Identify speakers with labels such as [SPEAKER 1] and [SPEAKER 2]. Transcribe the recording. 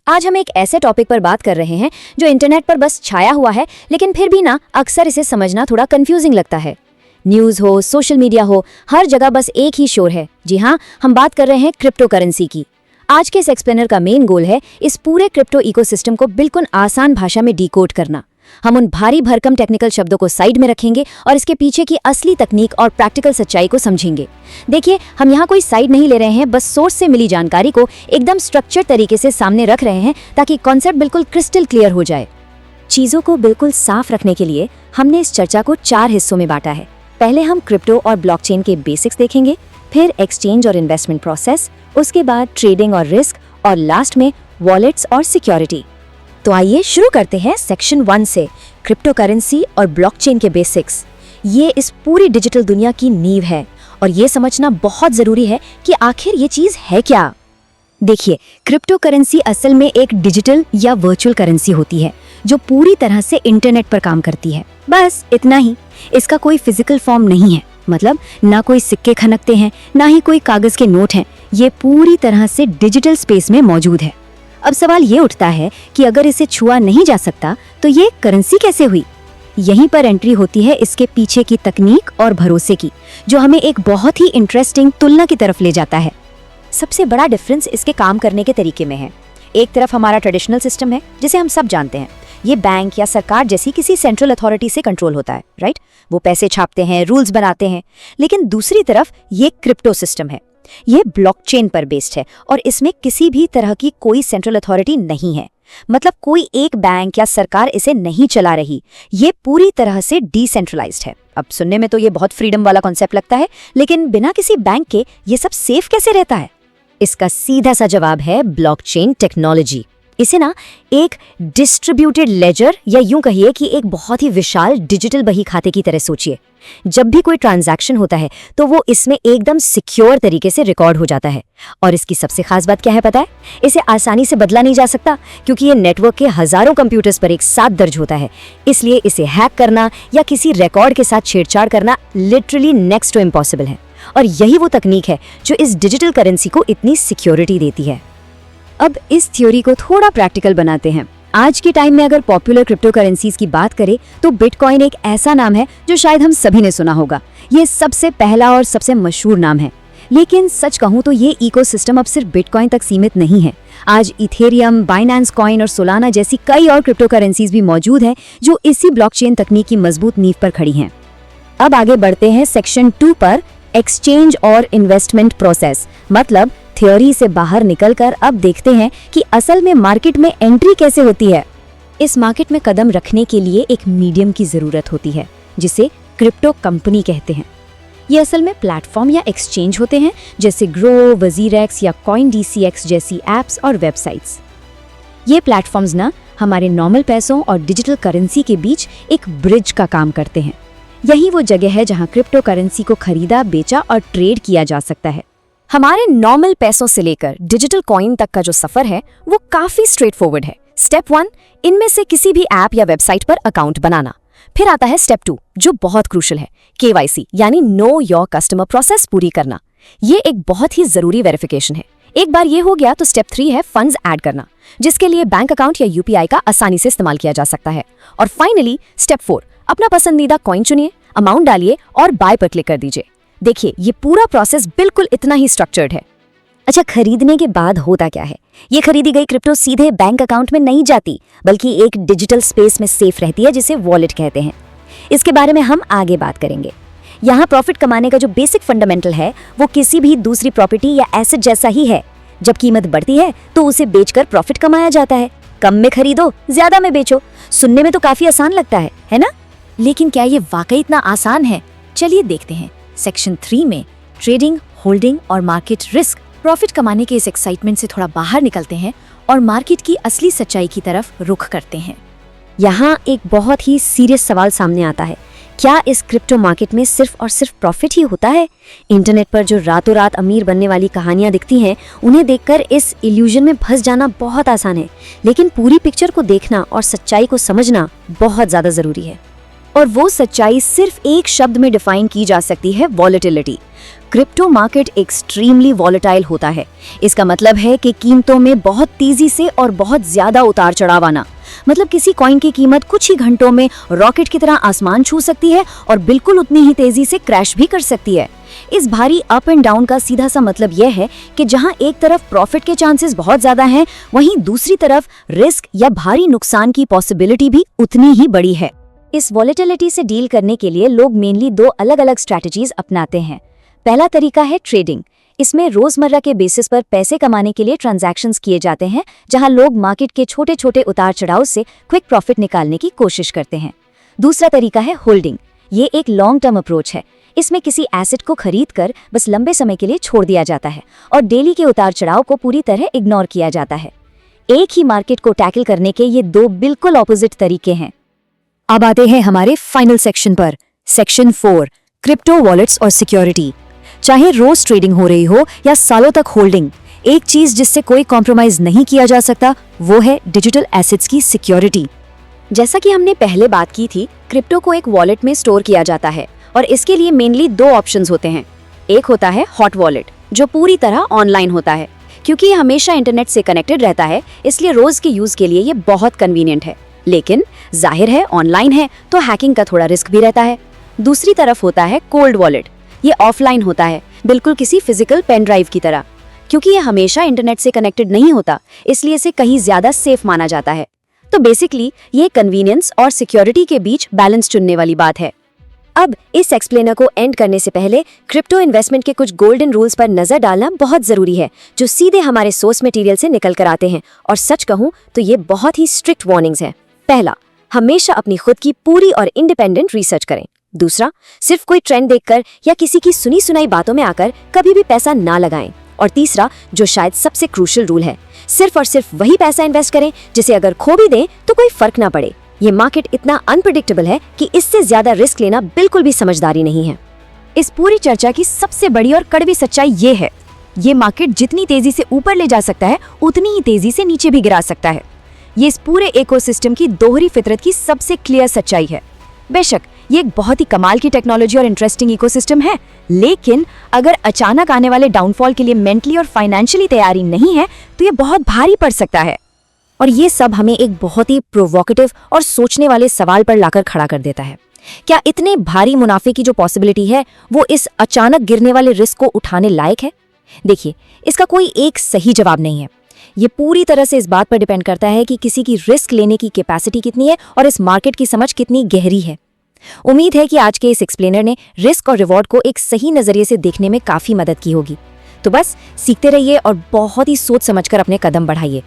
[SPEAKER 1] आज हम एक ऐसे टॉपिक पर बात कर रहे हैं जो इंटरनेट पर बस छाया हुआ है, लेकिन फिर भी ना अक्सर इसे समझना थोड़ा कंफ्यूजिंग लगता है। न्यूज़ हो, सोशल मीडिया हो, हर जगह बस एक ही शोर है। जी हाँ, हम बात कर रहे हैं क्रिप्टो करेंसी की। आज के इस एक्सप्लेनर का मेन गोल है इस पूरे क्रिप्टो इकोसिस्टम को बिल्कुल आसान भाषा में डिकोड करना। हम उन भारी भरकम टेक्निकल शब्दों को साइड में रखेंगे और इसके पीछे की असली तकनीक और प्रैक्टिकल सच्चाई को समझेंगे। देखिए, हम यहाँ कोई साइड नहीं ले रहे हैं, बस सोर्स से मिली जानकारी को एकदम स्ट्रक्चर्ड तरीके से सामने रख रहे हैं ताकि कॉन्सेप्ट बिल्कुल क्रिस्टल क्लियर हो जाए। चीज़ों को बिल्कुल साफ रखने के लिए हमने इस चर्चा को 4 हिस्सों में बांटा है। पहले हम क्रिप्टो और ब्लॉकचेन के बेसिक्स देखेंगे, फिर एक्सचेंज और इन्वेस्टमेंट प्रोसेस, उसके बाद ट्रेडिंग और रिस्क, और लास्ट में वॉलेट्स और सिक्योरिटी। तो आइए शुरू करते हैं सेक्शन 1 से, क्रिप्टो करेंसी और ब्लॉकचेन के बेसिक्स। ये इस पूरी डिजिटल दुनिया की नींव है और ये समझना बहुत ज़रूरी है कि आखिर ये चीज़ है क्या। देखिए, क्रिप्टो करेंसी असल में एक डिजिटल या वर्चुअल करेंसी होती है जो पूरी तरह से इंटरनेट पर काम करती है। बस इतना ही, इसका कोई फिजिकल फॉर्म नहीं है, मतलब ना कोई सिक्के खनकते हैं, ना ही कोई कागज़ के नोट हैं। ये पूरी तरह से डिजिटल स्पेस में मौजूद है। अब सवाल ये उठता है कि अगर इसे छुआ नहीं जा सकता तो ये करेंसी कैसे हुई। यहीं पर एंट्री होती है इसके पीछे की तकनीक और भरोसे की, जो हमें एक बहुत ही इंटरेस्टिंग तुलना की तरफ ले जाता है। सबसे बड़ा डिफरेंस इसके काम करने के तरीके में है। एक तरफ हमारा ट्रेडिशनल सिस्टम है जिसे हम सब जानते हैं। ये बैंक या सरकार जैसी किसी सेंट्रल अथॉरिटी से कंट्रोल होता है, राइट? वो पैसे छापते हैं, रूल्स बनाते हैं। लेकिन दूसरी तरफ ये क्रिप्टो सिस्टम है। ये ब्लॉकचेन पर बेस्ड है और इसमें किसी भी तरह की कोई सेंट्रल अथॉरिटी नहीं है। मतलब कोई एक बैंक या सरकार इसे नहीं चला रही। ये पूरी तरह से डिसेंट्रलाइज्ड है। अब सुनने में तो ये बहुत फ्रीडम वाला कॉन्सेप्ट लगता है, लेकिन बिना किसी बैंक के ये सब सेफ कैसे रहता है? इसका सीधा सा जवाब है ब्लॉकचेन टेक्नोलॉजी। इसे ना एक डिस्ट्रीब्यूटेड लेजर या यूं कहिए कि एक बहुत ही विशाल डिजिटल बही खाते की तरह सोचिए। जब भी कोई ट्रांजैक्शन होता है तो वो इसमें एकदम सिक्योर तरीके से रिकॉर्ड हो जाता है। और इसकी सबसे खास बात क्या है पता है? इसे आसानी से बदला नहीं जा सकता, क्योंकि ये नेटवर्क के हजारों कंप्यूटर्स पर एक साथ दर्ज होता है। इसलिए इसे हैक करना या किसी रिकॉर्ड के साथ छेड़छाड़ करना लिटरली नेक्स्ट टू इम्पॉसिबल है। और यही वो तकनीक है जो इस डिजिटल करेंसी को इतनी सिक्योरिटी देती है। अब इस थ्योरी को थोड़ा प्रैक्टिकल बनाते हैं। आज के टाइम में अगर पॉपुलर क्रिप्टो करेंसीज की बात करें तो बिटकॉइन एक ऐसा नाम है जो शायद हम सभी ने सुना होगा। ये सबसे पहला और सबसे मशहूर नाम है। लेकिन सच कहूँ तो ये इकोसिस्टम अब सिर्फ बिटकॉइन तक सीमित नहीं है। आज इथेरियम, बाइनेंस कॉइन और सोलाना जैसी कई और क्रिप्टो करेंसीज भी मौजूद हैं जो इसी ब्लॉकचेन तकनीक की मजबूत नींव पर खड़ी हैं। अब आगे बढ़ते हैं सेक्शन 2 पर, एक्सचेंज और इन्वेस्टमेंट प्रोसेस। मतलब थ्योरी से बाहर निकलकर अब देखते हैं कि असल में मार्केट में एंट्री कैसे होती है। इस मार्केट में कदम रखने के लिए एक मीडियम की जरूरत होती है जिसे क्रिप्टो कंपनी कहते हैं। ये असल में प्लेटफॉर्म या एक्सचेंज होते हैं जैसे ग्रो, वजीरेक्स या CoinDCX जैसी एप्स और वेबसाइट्स। ये प्लेटफॉर्म्स ना हमारे नॉर्मल पैसों और डिजिटल करेंसी के बीच एक ब्रिज का काम करते हैं। यही वो जगह है जहां क्रिप्टो करेंसी को खरीदा, बेचा और ट्रेड किया जा सकता है। हमारे नॉर्मल पैसों से लेकर डिजिटल कॉइन तक का जो सफर है वो काफी स्ट्रेट फॉरवर्ड है। स्टेप 1, इनमें से किसी भी ऐप या वेबसाइट पर अकाउंट बनाना। फिर आता है स्टेप 2, जो बहुत क्रूशियल है, KYC यानी नो योर कस्टमर प्रोसेस पूरी करना। ये एक बहुत ही जरूरी वेरिफिकेशन है। एक बार ये हो गया तो स्टेप 3 है फंड्स ऐड करना, जिसके लिए बैंक अकाउंट या UPI का आसानी से इस्तेमाल किया जा सकता है। और फाइनली स्टेप 4, अपना पसंदीदा कॉइन चुनिए, अमाउंट डालिए और बाय पर क्लिक कर दीजिए। देखिए, ये पूरा प्रोसेस बिल्कुल इतना ही स्ट्रक्चर्ड है। अच्छा, खरीदने के बाद होता क्या है? ये खरीदी गई क्रिप्टो सीधे बैंक अकाउंट में नहीं जाती, बल्कि एक डिजिटल स्पेस में सेफ रहती है जिसे वॉलेट कहते हैं। इसके बारे में हम आगे बात करेंगे। यहाँ प्रॉफिट कमाने का जो बेसिक फंडामेंटल है वो किसी भी दूसरी प्रॉपर्टी या एसेट जैसा ही है। जब कीमत बढ़ती है तो उसे बेचकर प्रॉफिट कमाया जाता है। कम में खरीदो, ज्यादा में बेचो। सुनने में तो काफी आसान लगता है ना? लेकिन क्या ये वाकई इतना आसान है? चलिए देखते हैं। सेक्शन 3 में ट्रेडिंग, होल्डिंग और मार्केट रिस्क। प्रॉफिट कमाने के इस एक्साइटमेंट से थोड़ा बाहर निकलते हैं और मार्केट की असली सच्चाई की तरफ रुख करते हैं। यहाँ एक बहुत ही सीरियस सवाल सामने आता है, क्या इस क्रिप्टो मार्केट में सिर्फ और सिर्फ प्रॉफिट ही होता है? इंटरनेट पर जो रातों रात अमीर बनने वाली कहानियां दिखती हैं, उन्हें देखकर इस इल्यूजन में फंस जाना बहुत आसान है। लेकिन पूरी पिक्चर को देखना और सच्चाई को समझना बहुत ज्यादा जरूरी है। और वो सच्चाई सिर्फ एक शब्द में डिफाइन की जा सकती है, volatility. Crypto market extremely volatile होता है। इसका मतलब है कि कीमतों में बहुत तेजी से और बहुत ज्यादा उतार चढ़ाव आना। मतलब किसी कॉइन की कीमत कुछ ही घंटों में रॉकेट की तरह आसमान छू सकती है और बिल्कुल उतनी ही तेजी से क्रैश भी कर सकती है। इस भारी अप एंड डाउन का सीधा सा मतलब यह है कि जहां एक तरफ प्रॉफिट के चांसेस बहुत ज्यादा हैं, वहीं दूसरी तरफ रिस्क या भारी नुकसान की पॉसिबिलिटी भी उतनी ही बड़ी है। इस वॉलेटिलिटी से डील करने के लिए लोग मेनली दो अलग अलग स्ट्रैटेजीज अपनाते हैं। पहला तरीका है ट्रेडिंग। इसमें रोजमर्रा के बेसिस पर पैसे कमाने के लिए ट्रांजैक्शंस किए जाते हैं, जहां लोग मार्केट के छोटे छोटे उतार चढ़ाव से क्विक प्रॉफिट निकालने की कोशिश करते हैं। दूसरा तरीका है होल्डिंग। ये एक लॉन्ग टर्म अप्रोच है। इसमें किसी एसेट को खरीद कर बस लंबे समय के लिए छोड़ दिया जाता है और डेली के उतार चढ़ाव को पूरी तरह इग्नोर किया जाता है। एक ही मार्केट को टैकल करने के ये दो बिल्कुल ऑपोजिट तरीके हैं। अब आते हैं हमारे फाइनल सेक्शन पर, सेक्शन 4, क्रिप्टो वॉलेट्स और सिक्योरिटी। चाहे रोज ट्रेडिंग हो रही हो या सालों तक होल्डिंग, एक चीज जिससे कोई कॉम्प्रोमाइज नहीं किया जा सकता वो है डिजिटल एसेट्स की सिक्योरिटी। जैसा कि हमने पहले बात की थी, क्रिप्टो को एक वॉलेट में स्टोर किया जाता है और इसके लिए मेनली दो ऑप्शंस होते हैं। एक होता है हॉट वॉलेट, जो पूरी तरह ऑनलाइन होता है। क्योंकि ये हमेशा इंटरनेट से कनेक्टेड रहता है, इसलिए रोज के यूज के लिए ये बहुत कन्वीनियंट है। लेकिन जाहिर है ऑनलाइन है तो हैकिंग का थोड़ा रिस्क भी रहता है। दूसरी तरफ होता है कोल्ड वॉलेट। ये ऑफलाइन होता है, बिल्कुल किसी फिजिकल पेन ड्राइव की तरह। क्योंकि ये हमेशा इंटरनेट से कनेक्टेड नहीं होता, इसलिए इसे कहीं ज्यादा सेफ माना जाता है। तो बेसिकली ये कन्वीनियंस और सिक्योरिटी के बीच बैलेंस चुनने वाली बात है। अब इस एक्सप्लेनर को एंड करने से पहले क्रिप्टो इन्वेस्टमेंट के कुछ गोल्डन रूल्स पर नजर डालना बहुत जरूरी है, जो सीधे हमारे सोर्स मटेरियल से निकल कर आते हैं। और सच कहूं तो ये बहुत ही स्ट्रिक्ट वार्निंग्स हैं। पहला, हमेशा अपनी खुद की पूरी और इंडिपेंडेंट रिसर्च करें। दूसरा, सिर्फ कोई ट्रेंड देखकर या किसी की सुनी सुनाई बातों में आकर कभी भी पैसा ना लगाएं। और तीसरा, जो शायद सबसे क्रूशियल रूल है, सिर्फ और सिर्फ वही पैसा इन्वेस्ट करें जिसे अगर खो भी दें तो कोई फर्क ना पड़े। ये मार्केट इतना अनप्रेडिक्टेबल है कि इससे ज्यादा रिस्क लेना बिल्कुल भी समझदारी नहीं है। इस पूरी चर्चा की सबसे बड़ी और कड़वी सच्चाई ये है, ये मार्केट जितनी तेजी से ऊपर ले जा सकता है उतनी ही तेजी से नीचे भी गिरा सकता है। ये इस पूरे इकोसिस्टम की दोहरी फितरत की सबसे क्लियर सच्चाई है। बेशक ये एक बहुत ही कमाल की टेक्नोलॉजी और इंटरेस्टिंग इकोसिस्टम है, लेकिन अगर अचानक आने वाले डाउनफॉल के लिए मेंटली और फाइनेंशियली तैयारी नहीं है तो ये बहुत भारी पड़ सकता है। और ये सब हमें एक बहुत ही प्रोवोकेटिव और सोचने वाले सवाल पर लाकर खड़ा कर देता है। क्या इतने भारी मुनाफे की जो पॉसिबिलिटी है वो इस अचानक गिरने वाले रिस्क को उठाने लायक है? देखिए, इसका कोई एक सही जवाब नहीं है। ये पूरी तरह से इस बात पर डिपेंड करता है कि किसी की रिस्क लेने की कैपेसिटी कितनी है और इस मार्केट की समझ कितनी गहरी है। उम्मीद है कि आज के इस एक्सप्लेनर ने रिस्क और रिवॉर्ड को एक सही नजरिए से देखने में काफी मदद की होगी। तो बस सीखते रहिए और बहुत ही सोच समझकर अपने कदम बढ़ाइए।